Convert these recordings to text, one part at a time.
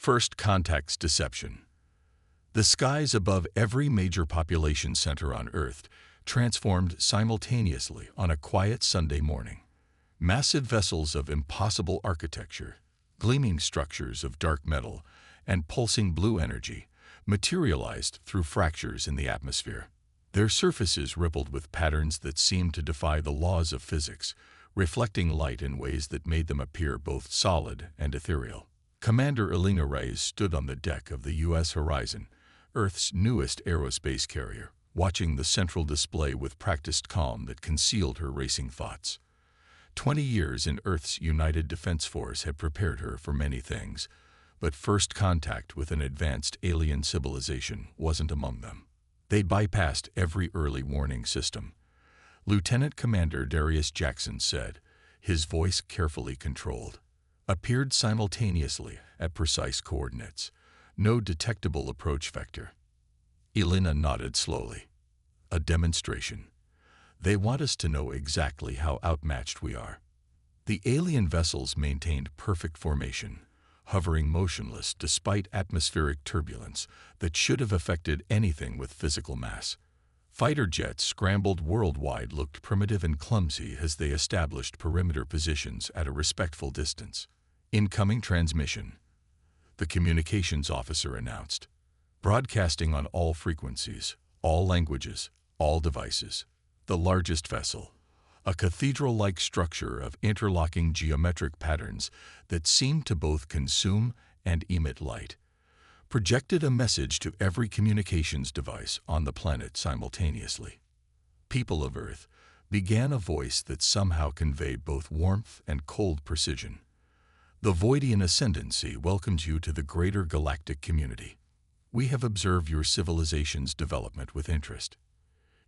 First contact's deception. The skies above every major population center on Earth transformed simultaneously on a quiet Sunday morning. Massive vessels of impossible architecture, gleaming structures of dark metal, and pulsing blue energy materialized through fractures in the atmosphere. Their surfaces rippled with patterns that seemed to defy the laws of physics, reflecting light in ways that made them appear both solid and ethereal. Commander Elena Reyes stood on the deck of the U.S. Horizon, Earth's newest aerospace carrier, watching the central display with practiced calm that concealed her racing thoughts. 20 years in Earth's United Defense Force had prepared her for many things, but first contact with an advanced alien civilization wasn't among them. They bypassed every early warning system. Lieutenant Commander Darius Jackson said, his voice carefully controlled, appeared simultaneously at precise coordinates. No detectable approach vector. Elena nodded slowly. A demonstration. They want us to know exactly how outmatched we are. The alien vessels maintained perfect formation, hovering motionless despite atmospheric turbulence that should have affected anything with physical mass. Fighter jets scrambled worldwide looked primitive and clumsy as they established perimeter positions at a respectful distance. Incoming transmission, the communications officer announced. Broadcasting on all frequencies, all languages, all devices. The largest vessel, a cathedral-like structure of interlocking geometric patterns that seemed to both consume and emit light, projected a message to every communications device on the planet simultaneously. People of Earth, began a voice that somehow conveyed both warmth and cold precision. The Voidian Ascendancy welcomes you to the greater galactic community. We have observed your civilization's development with interest.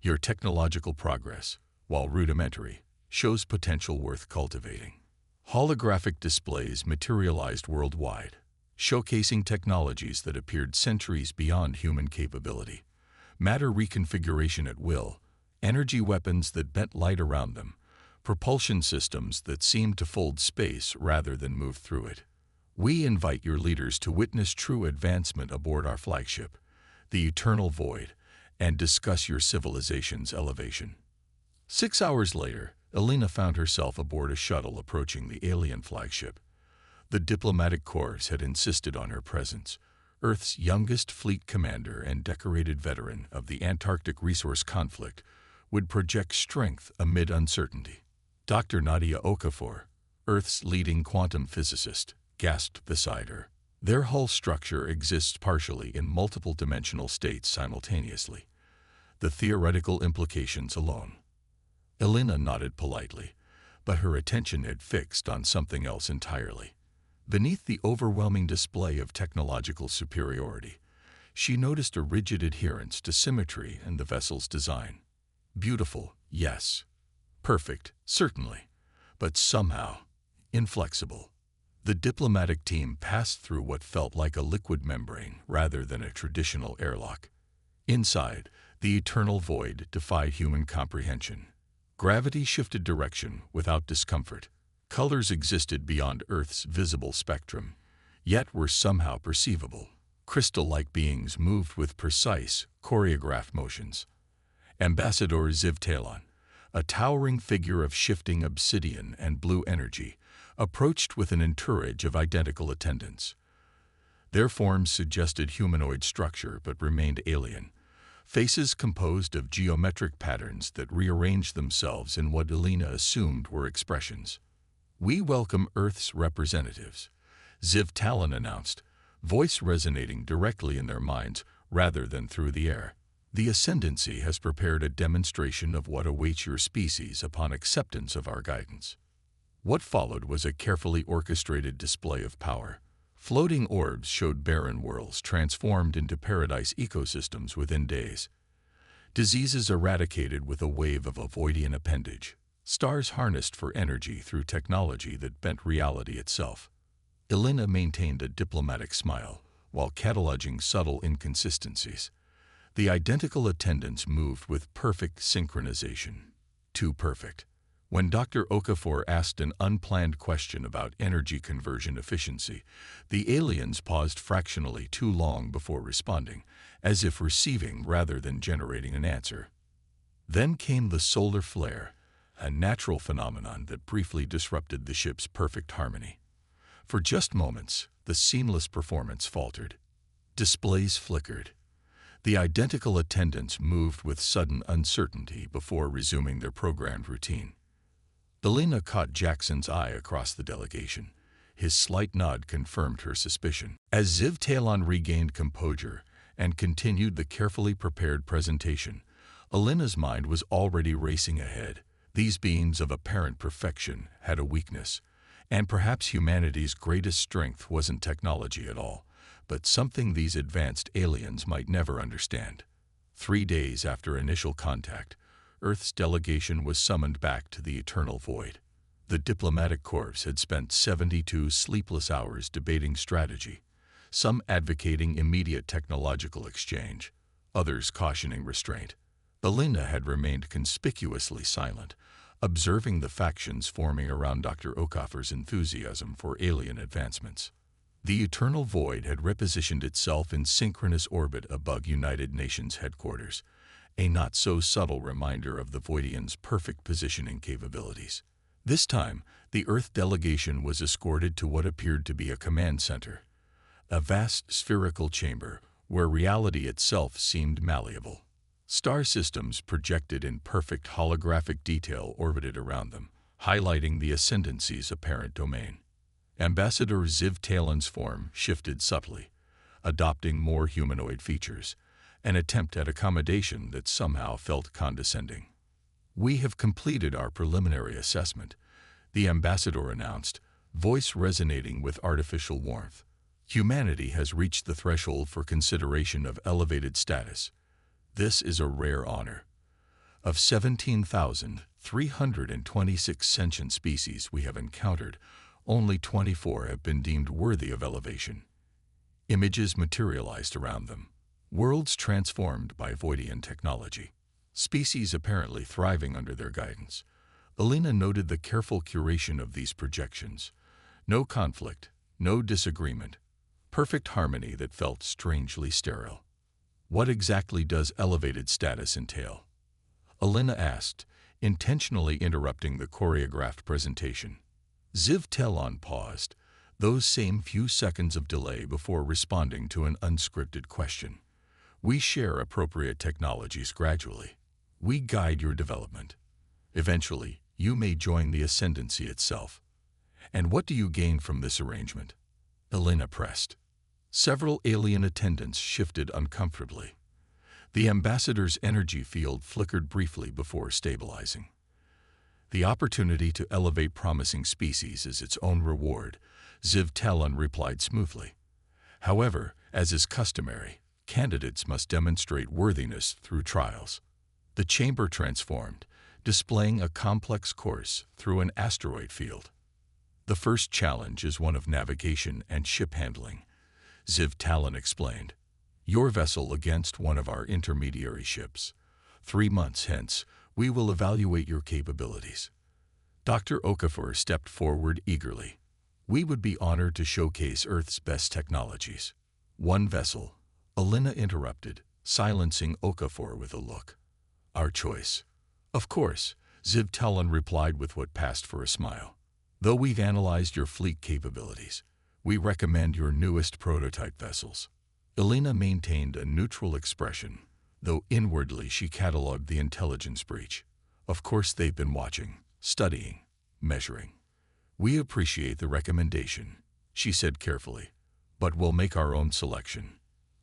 Your technological progress, while rudimentary, shows potential worth cultivating. Holographic displays materialized worldwide, showcasing technologies that appeared centuries beyond human capability. Matter reconfiguration at will, energy weapons that bent light around them, propulsion systems that seemed to fold space rather than move through it. We invite your leaders to witness true advancement aboard our flagship, the Eternal Void, and discuss your civilization's elevation. 6 hours later, Elena found herself aboard a shuttle approaching the alien flagship. The diplomatic corps had insisted on her presence. Earth's youngest fleet commander and decorated veteran of the Antarctic resource conflict would project strength amid uncertainty. Dr. Nadia Okafor, Earth's leading quantum physicist, gasped beside her. Their hull structure exists partially in multiple dimensional states simultaneously. The theoretical implications alone. Elena nodded politely, but her attention had fixed on something else entirely. Beneath the overwhelming display of technological superiority, she noticed a rigid adherence to symmetry in the vessel's design. Beautiful, yes. Perfect, certainly, but somehow inflexible. The diplomatic team passed through what felt like a liquid membrane rather than a traditional airlock. Inside, the eternal void defied human comprehension. Gravity shifted direction without discomfort. Colors existed beyond Earth's visible spectrum, yet were somehow perceivable. Crystal-like beings moved with precise, choreographed motions. Ambassador Ziv Talon, a towering figure of shifting obsidian and blue energy, approached with an entourage of identical attendants. Their forms suggested humanoid structure but remained alien, faces composed of geometric patterns that rearranged themselves in what Elena assumed were expressions. "We welcome Earth's representatives," Ziv Talon announced, voice resonating directly in their minds rather than through the air. "The Ascendancy has prepared a demonstration of what awaits your species upon acceptance of our guidance." What followed was a carefully orchestrated display of power. Floating orbs showed barren worlds transformed into paradise ecosystems within days. Diseases eradicated with a wave of Voidian appendage. Stars harnessed for energy through technology that bent reality itself. Elena maintained a diplomatic smile while cataloging subtle inconsistencies. The identical attendants moved with perfect synchronization. Too perfect. When Dr. Okafor asked an unplanned question about energy conversion efficiency, the aliens paused fractionally too long before responding, as if receiving rather than generating an answer. Then came the solar flare, a natural phenomenon that briefly disrupted the ship's perfect harmony. For just moments, the seamless performance faltered. Displays flickered. The identical attendants moved with sudden uncertainty before resuming their programmed routine. Elena caught Jackson's eye across the delegation. His slight nod confirmed her suspicion. As Ziv Talon regained composure and continued the carefully prepared presentation, Elena's mind was already racing ahead. These beings of apparent perfection had a weakness, and perhaps humanity's greatest strength wasn't technology at all, but something these advanced aliens might never understand. 3 days after initial contact, Earth's delegation was summoned back to the eternal void. The diplomatic corps had spent 72 sleepless hours debating strategy, some advocating immediate technological exchange, others cautioning restraint. Elena had remained conspicuously silent, observing the factions forming around Dr. Okafor's enthusiasm for alien advancements. The eternal void had repositioned itself in synchronous orbit above United Nations headquarters, a not-so-subtle reminder of the Voidians' perfect positioning capabilities. This time, the Earth delegation was escorted to what appeared to be a command center, a vast spherical chamber where reality itself seemed malleable. Star systems projected in perfect holographic detail orbited around them, highlighting the ascendancy's apparent domain. Ambassador Ziv Talon's form shifted subtly, adopting more humanoid features, an attempt at accommodation that somehow felt condescending. "We have completed our preliminary assessment," the ambassador announced, voice resonating with artificial warmth. "Humanity has reached the threshold for consideration of elevated status. This is a rare honor. Of 17,326 sentient species we have encountered, only 24 have been deemed worthy of elevation." Images materialized around them. Worlds transformed by Voidian technology. Species apparently thriving under their guidance. Elena noted the careful curation of these projections. No conflict, no disagreement. Perfect harmony that felt strangely sterile. "What exactly does elevated status entail?" Elena asked, intentionally interrupting the choreographed presentation. Ziv Talon paused, those same few seconds of delay before responding to an unscripted question. "We share appropriate technologies gradually. We guide your development. Eventually, you may join the ascendancy itself." "And what do you gain from this arrangement?" Elena pressed. Several alien attendants shifted uncomfortably. The ambassador's energy field flickered briefly before stabilizing. "The opportunity to elevate promising species is its own reward," Ziv Talon replied smoothly. "However, as is customary, candidates must demonstrate worthiness through trials." The chamber transformed, displaying a complex course through an asteroid field. "The first challenge is one of navigation and ship handling," Ziv Talon explained. "Your vessel against one of our intermediary ships. 3 months hence, we will evaluate your capabilities." Dr. Okafor stepped forward eagerly. "We would be honored to showcase Earth's best technologies." "One vessel," Elena interrupted, silencing Okafor with a look. "Our choice." "Of course," Ziv Talon replied with what passed for a smile. "Though we've analyzed your fleet capabilities, we recommend your newest prototype vessels." Elena maintained a neutral expression, though inwardly she catalogued the intelligence breach. "Of course they've been watching, studying, measuring. We appreciate the recommendation," she said carefully, "but we'll make our own selection."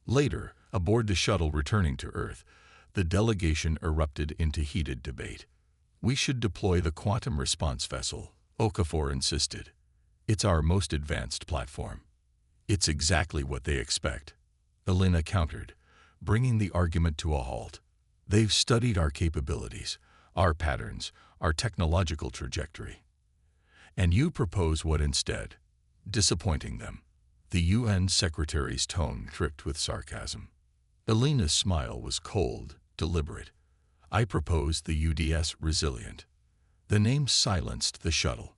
Later, aboard the shuttle returning to Earth, the delegation erupted into heated debate. "We should deploy the quantum response vessel," Okafor insisted. "It's our most advanced platform." "It's exactly what they expect," Elena countered, bringing the argument to a halt. "They've studied our capabilities, our patterns, our technological trajectory. And you propose what instead? Disappointing them." The UN Secretary's tone dripped with sarcasm. Elena's smile was cold, deliberate. "I propose the UDS Resilient. The name silenced the shuttle.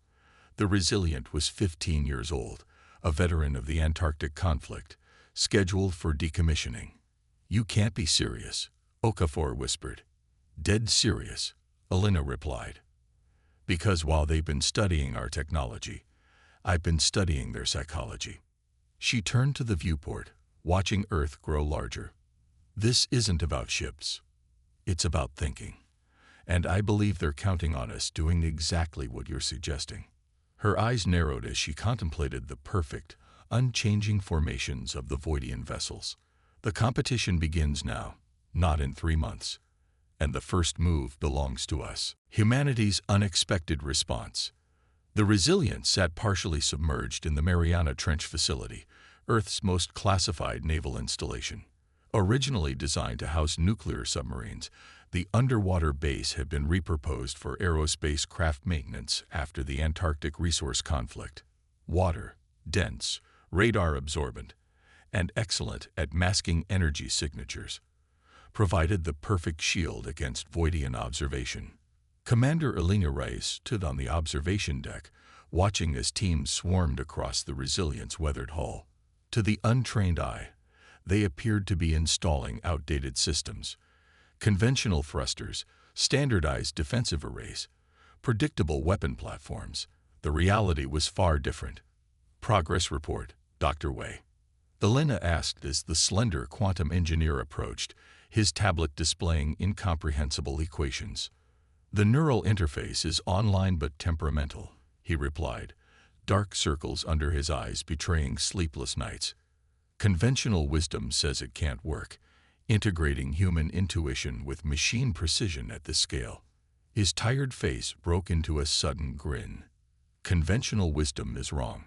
The Resilient was 15 years old, a veteran of the Antarctic conflict, scheduled for decommissioning. "You can't be serious," Okafor whispered. "Dead serious," Elena replied. "Because while they've been studying our technology, I've been studying their psychology." She turned to the viewport, watching Earth grow larger. "This isn't about ships. It's about thinking. And I believe they're counting on us doing exactly what you're suggesting." Her eyes narrowed as she contemplated the perfect, unchanging formations of the Voidian vessels. "The competition begins now, not in 3 months. And the first move belongs to us." Humanity's unexpected response. The Resilient sat partially submerged in the Mariana Trench facility, Earth's most classified naval installation. Originally designed to house nuclear submarines, the underwater base had been repurposed for aerospace craft maintenance after the Antarctic resource conflict. Water, dense, radar-absorbent, and excellent at masking energy signatures, provided the perfect shield against Voidian observation. Commander Elena Reyes stood on the observation deck, watching as teams swarmed across the Resilient's weathered hull. To the untrained eye, they appeared to be installing outdated systems. Conventional thrusters, standardized defensive arrays, predictable weapon platforms. The reality was far different. "Progress report, Dr. Wei," Elena asked as the slender quantum engineer approached, his tablet displaying incomprehensible equations. "The neural interface is online but temperamental," he replied, dark circles under his eyes betraying sleepless nights. "Conventional wisdom says it can't work, integrating human intuition with machine precision at this scale." His tired face broke into a sudden grin. "Conventional wisdom is wrong."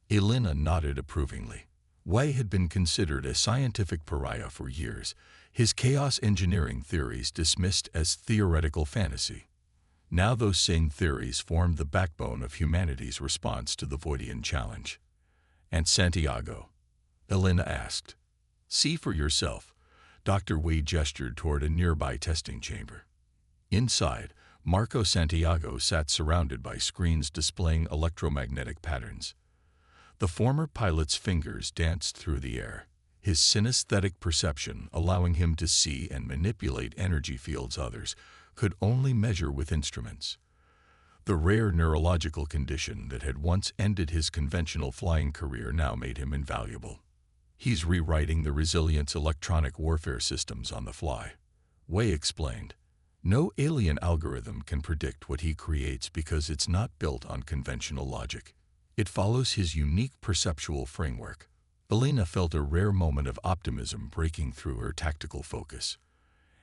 Elena nodded approvingly. Wei had been considered a scientific pariah for years, his chaos engineering theories dismissed as theoretical fantasy. Now those same theories formed the backbone of humanity's response to the Voidian challenge. "And Santiago?" Elena asked. "See for yourself." Dr. Wei gestured toward a nearby testing chamber. Inside, Marco Santiago sat surrounded by screens displaying electromagnetic patterns. The former pilot's fingers danced through the air, his synesthetic perception allowing him to see and manipulate energy fields others could only measure with instruments. The rare neurological condition that had once ended his conventional flying career now made him invaluable. "He's rewriting the Resilient's electronic warfare systems on the fly," Wei explained. "No alien algorithm can predict what he creates because it's not built on conventional logic. It follows his unique perceptual framework." Elena felt a rare moment of optimism breaking through her tactical focus.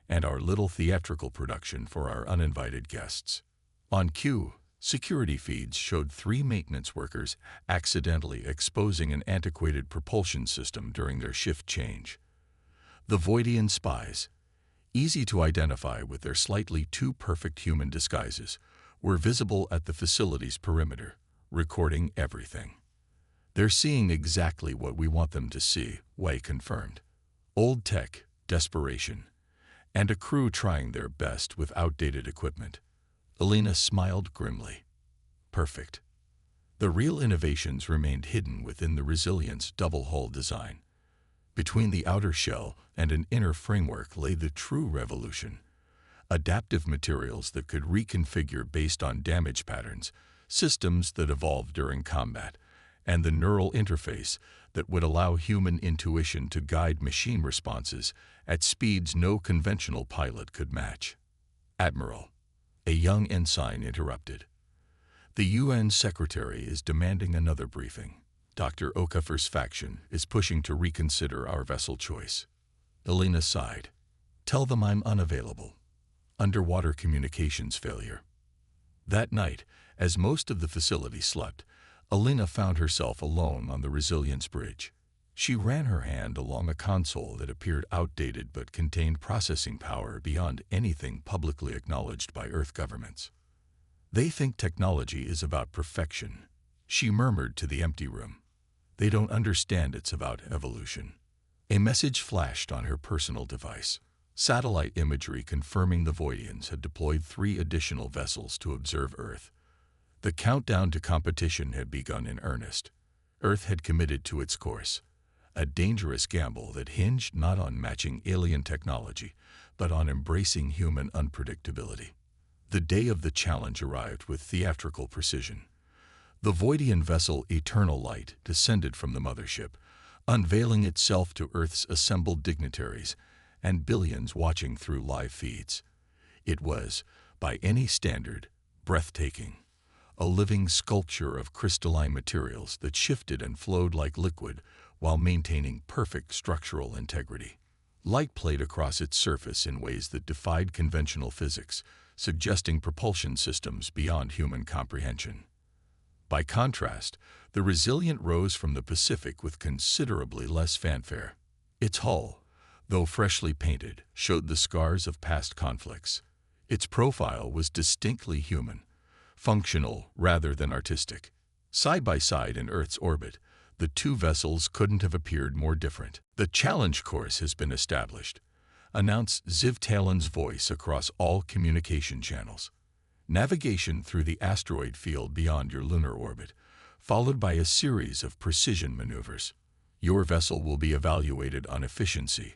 "And our little theatrical production for our uninvited guests." On cue, security feeds showed 3 maintenance workers accidentally exposing an antiquated propulsion system during their shift change. The Voidian spies, easy to identify with their slightly too perfect human disguises, were visible at the facility's perimeter, recording everything. "They're seeing exactly what we want them to see," Wei confirmed. "Old tech, desperation, and a crew trying their best with outdated equipment." Elena smiled grimly. "Perfect." The real innovations remained hidden within the Resilient's double-hull design. Between the outer shell and an inner framework lay the true revolution. Adaptive materials that could reconfigure based on damage patterns, systems that evolved during combat, and the neural interface that would allow human intuition to guide machine responses at speeds no conventional pilot could match. "Admiral," a young ensign interrupted. "The UN Secretary is demanding another briefing. Dr. Okafor's faction is pushing to reconsider our vessel choice." Elena sighed. "Tell them I'm unavailable. Underwater communications failure." That night, as most of the facility slept, Elena found herself alone on the Resilience bridge. She ran her hand along a console that appeared outdated but contained processing power beyond anything publicly acknowledged by Earth governments. "They think technology is about perfection," she murmured to the empty room. "They don't understand it's about evolution." A message flashed on her personal device. Satellite imagery confirming the Voidians had deployed 3 additional vessels to observe Earth. The countdown to competition had begun in earnest. Earth had committed to its course, a dangerous gamble that hinged not on matching alien technology, but on embracing human unpredictability. The day of the challenge arrived with theatrical precision. The Voidian vessel Eternal Light descended from the mothership, unveiling itself to Earth's assembled dignitaries and billions watching through live feeds. It was, by any standard, breathtaking. A living sculpture of crystalline materials that shifted and flowed like liquid while maintaining perfect structural integrity. Light played across its surface in ways that defied conventional physics, suggesting propulsion systems beyond human comprehension. By contrast, the Resilient rose from the Pacific with considerably less fanfare. Its hull, though freshly painted, showed the scars of past conflicts. Its profile was distinctly human, functional rather than artistic. Side by side in Earth's orbit, the 2 vessels couldn't have appeared more different. "The challenge course has been established," announced Ziv Talon's voice across all communication channels. "Navigation through the asteroid field beyond your lunar orbit, followed by a series of precision maneuvers. Your vessel will be evaluated on efficiency,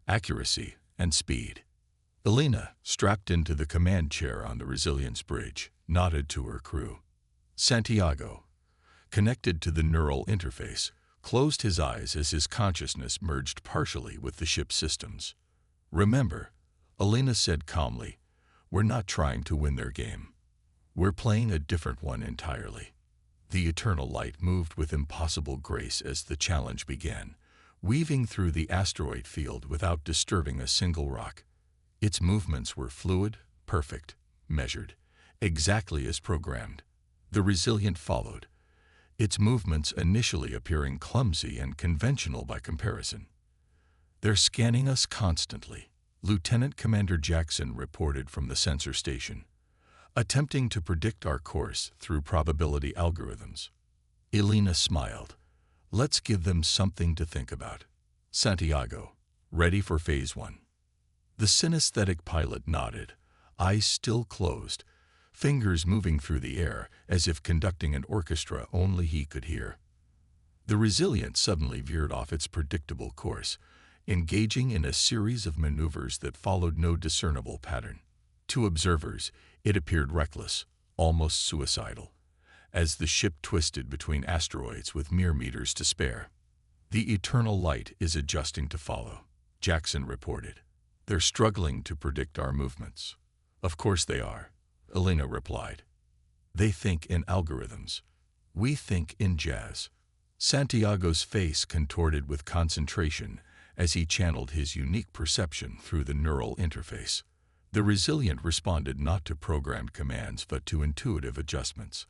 accuracy, and speed." Elena, strapped into the command chair on the Resilience bridge, nodded to her crew. Santiago, connected to the neural interface, closed his eyes as his consciousness merged partially with the ship's systems. "Remember," Elena said calmly, "we're not trying to win their game. We're playing a different one entirely." The Eternal Light moved with impossible grace as the challenge began, weaving through the asteroid field without disturbing a single rock. Its movements were fluid, perfect, measured, exactly as programmed. The Resilient followed, its movements initially appearing clumsy and conventional by comparison. "They're scanning us constantly," Lieutenant Commander Jackson reported from the sensor station, "attempting to predict our course through probability algorithms." Elena smiled. "Let's give them something to think about." "Santiago, ready for Phase 1. The synesthetic pilot nodded, eyes still closed, fingers moving through the air as if conducting an orchestra only he could hear. The Resilient suddenly veered off its predictable course, engaging in a series of maneuvers that followed no discernible pattern. To observers, it appeared reckless, almost suicidal, as the ship twisted between asteroids with mere meters to spare. "The Eternal Light is adjusting to follow," Jackson reported. "They're struggling to predict our movements." "Of course they are," Elena replied. "They think in algorithms. We think in jazz." Santiago's face contorted with concentration as he channeled his unique perception through the neural interface. The Resilient responded not to programmed commands but to intuitive adjustments,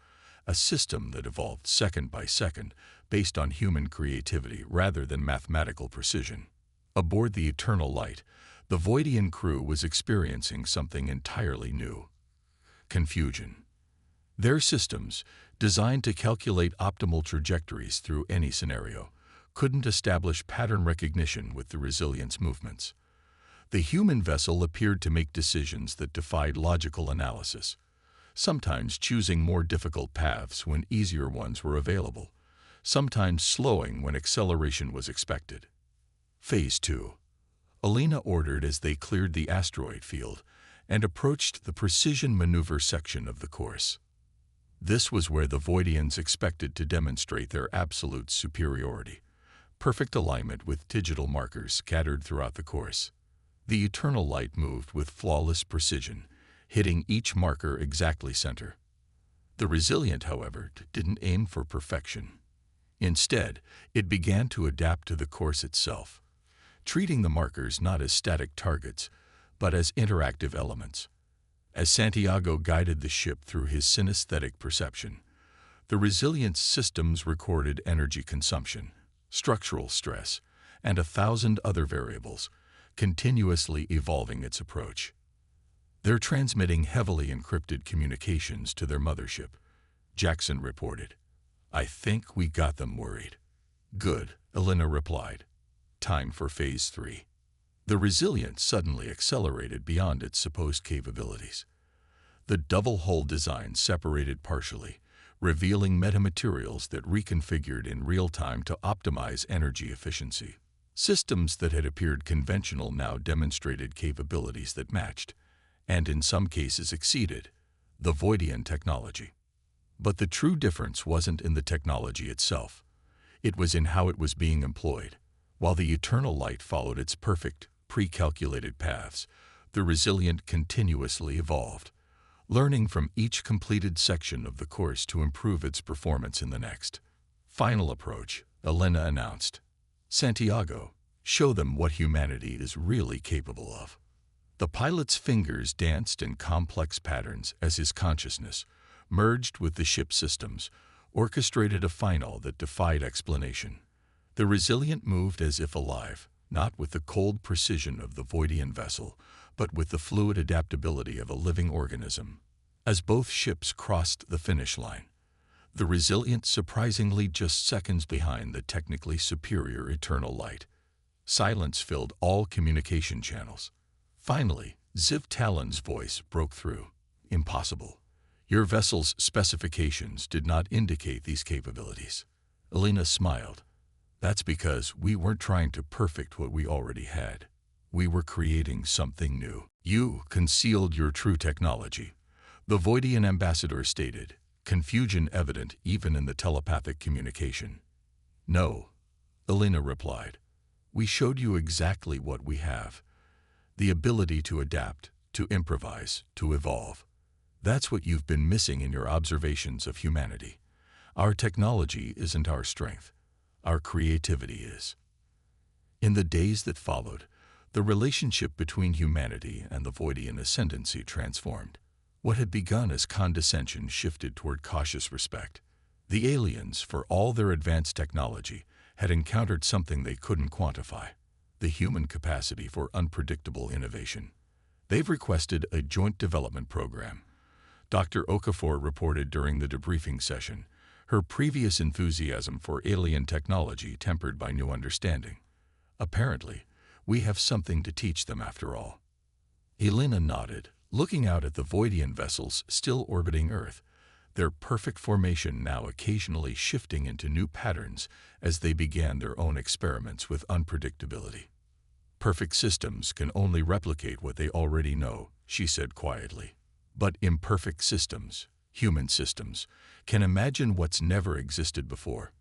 a system that evolved second by second based on human creativity rather than mathematical precision. Aboard the Eternal Light, the Voidian crew was experiencing something entirely new: confusion. Their systems, designed to calculate optimal trajectories through any scenario, couldn't establish pattern recognition with the Resilient's movements. The human vessel appeared to make decisions that defied logical analysis, sometimes choosing more difficult paths when easier ones were available, sometimes slowing when acceleration was expected. Phase 2. Elena ordered as they cleared the asteroid field and approached the precision maneuver section of the course. This was where the Voidians expected to demonstrate their absolute superiority, perfect alignment with digital markers scattered throughout the course. The Eternal Light moved with flawless precision, hitting each marker exactly center. The Resilient, however, didn't aim for perfection. Instead, it began to adapt to the course itself, treating the markers not as static targets, but as interactive elements. As Santiago guided the ship through his synesthetic perception, the Resilience systems recorded energy consumption, structural stress, and 1,000 other variables, continuously evolving its approach. "They're transmitting heavily encrypted communications to their mothership," Jackson reported. "I think we got them worried." "Good," Elena replied. "Time for Phase 3. The Resilient suddenly accelerated beyond its supposed capabilities. The double-hull design separated partially, revealing metamaterials that reconfigured in real time to optimize energy efficiency. Systems that had appeared conventional now demonstrated capabilities that matched, and in some cases exceeded, the Voidian technology. But the true difference wasn't in the technology itself. It was in how it was being employed. While the Eternal Light followed its perfect, pre-calculated paths, the Resilient continuously evolved, learning from each completed section of the course to improve its performance in the next. Final approach, Elena announced. Santiago, show them what humanity is really capable of. The pilot's fingers danced in complex patterns as his consciousness, merged with the ship's systems, orchestrated a final that defied explanation. The Resilient moved as if alive, not with the cold precision of the Voidian vessel, but with the fluid adaptability of a living organism. As both ships crossed the finish line, the Resilient surprisingly just seconds behind the technically superior Eternal Light. Silence filled all communication channels. Finally, Ziv Talon's voice broke through. Impossible. Your vessel's specifications did not indicate these capabilities. Elena smiled. That's because we weren't trying to perfect what we already had. We were creating something new. You concealed your true technology, the Voidian ambassador stated, confusion evident even in the telepathic communication. No, Elena replied. We showed you exactly what we have. The ability to adapt, to improvise, to evolve. That's what you've been missing in your observations of humanity. Our technology isn't our strength. Our creativity is. In the days that followed, the relationship between humanity and the Voidian ascendancy transformed. What had begun as condescension shifted toward cautious respect. The aliens, for all their advanced technology, had encountered something they couldn't quantify: the human capacity for unpredictable innovation. They've requested a joint development program. Dr. Okafor reported during the debriefing session, her previous enthusiasm for alien technology tempered by new understanding. Apparently, we have something to teach them after all. Elena nodded, looking out at the Voidian vessels still orbiting Earth, their perfect formation now occasionally shifting into new patterns as they began their own experiments with unpredictability. Perfect systems can only replicate what they already know, she said quietly. But imperfect systems, human systems, can imagine what's never existed before.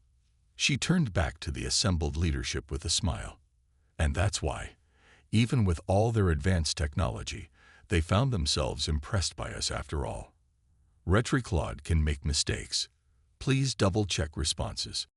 She turned back to the assembled leadership with a smile. And that's why, even with all their advanced technology, they found themselves impressed by us after all. Retriclaude can make mistakes. Please double-check responses.